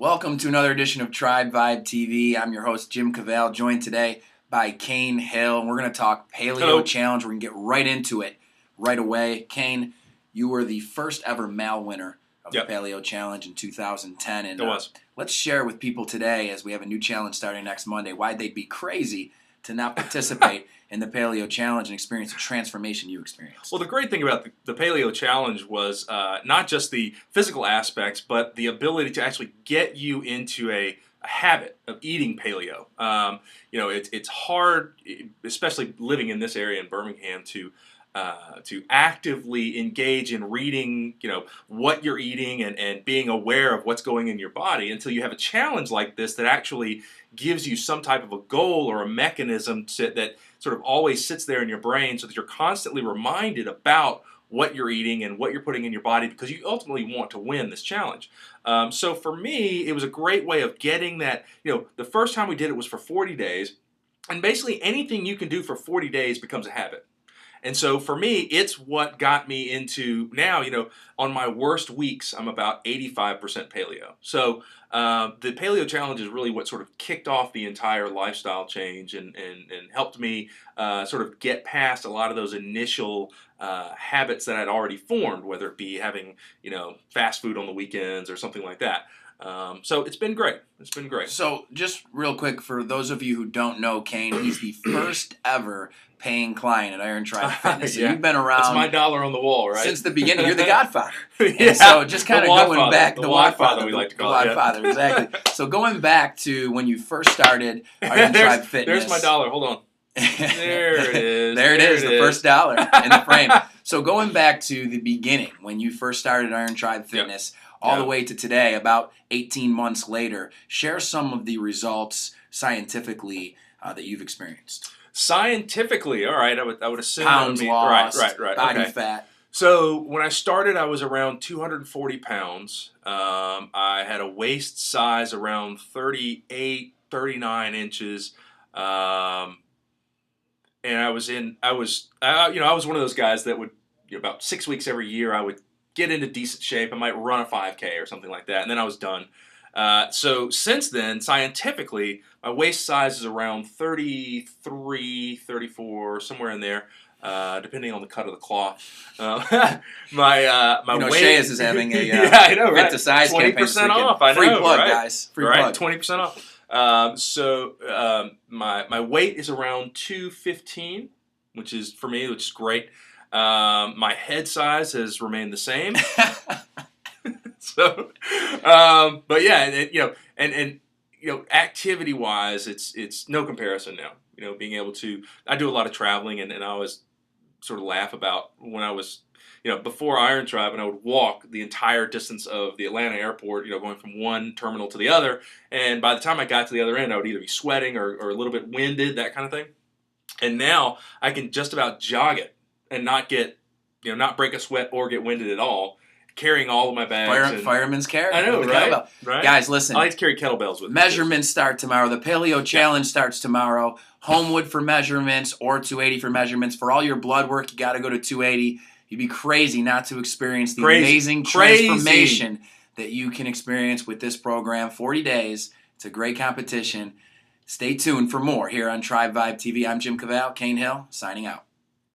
Welcome to another edition of Tribe Vibe TV. I'm your host, Jim CAVALE, joined today by Caine Hill. And we're going to talk Paleo Challenge. We're going to get right into it right away. Caine, you were the first ever male winner of the Paleo Challenge in 2010. And it was. Let's share with people today, as we have a new challenge starting next Monday, why they'd be crazy to not participate in the Paleo Challenge and experience the transformation you experienced. Well, the great thing about the Paleo Challenge was not just the physical aspects, but the ability to actually get you into a habit of eating paleo. It's hard, especially living in this area in Birmingham, to actively engage in reading, what you're eating and being aware of what's going in your body until you have a challenge like this that actually gives you some type of a goal or a mechanism that sort of always sits there in your brain so that you're constantly reminded about what you're eating and what you're putting in your body, because you ultimately want to win this challenge. So for me, it was a great way of getting that. The first time we did it was for 40 days, and basically anything you can do for 40 days becomes a habit. And so for me, it's what got me into now, on my worst weeks, I'm about 85% paleo. So the Paleo Challenge is really what sort of kicked off the entire lifestyle change and helped me sort of get past a lot of those initial habits that I'd already formed, whether it be having, fast food on the weekends or something like that. So it's been great. It's been great. So just real quick, for those of you who don't know Caine, he's the first ever paying client at Iron Tribe Fitness. So you've been around. That's my dollar on the wall, right? Since the beginning. You're the Godfather. And so just kind of going back, the Godfather, we like to call it. The Godfather, exactly. So going back to when you first started Iron Tribe Fitness. There's my dollar. Hold on. There it is. There it is, the first dollar in the frame. So going back to the beginning, when you first started Iron Tribe Fitness, all the way to today, about 18 months later, share some of the results scientifically that you've experienced. Scientifically, all right, I would assume pounds that would mean, lost, right, body okay. fat. So when I started, I was around 240 pounds. I had a waist size around 38, 39 inches. And I was one of those guys that would, about 6 weeks every year, I would get into decent shape. I might run a 5K or something like that, and then I was done. So since then, scientifically, my waist size is around 33, 34, somewhere in there, depending on the cut of the cloth. My weight. Shays is having a I know, right? Fit to size 20% off. I know, free plug, right? guys. Free plug. plug. 20% off. So my weight is around 215, which is for me, which is great. My head size has remained the same. So, but yeah, activity-wise, it's no comparison now. Being able to, I do a lot of traveling, and I always sort of laugh about when I was, before Iron Tribe, and I would walk the entire distance of the Atlanta airport, going from one terminal to the other, and by the time I got to the other end, I would either be sweating or a little bit winded, that kind of thing. And now I can just about jog it and not get, not break a sweat or get winded at all, carrying all of my bags. Fireman's carry. I know, right? Guys, listen. I like to carry kettlebells with me. Measurements start tomorrow. The Paleo Challenge starts tomorrow. Homewood for measurements or 280 for measurements. For all your blood work, you got to go to 280. You'd be crazy not to experience the amazing transformation that you can experience with this program. 40 days. It's a great competition. Stay tuned for more here on Tribe Vibe TV. I'm Jim CAVALE. Caine Hill, signing out.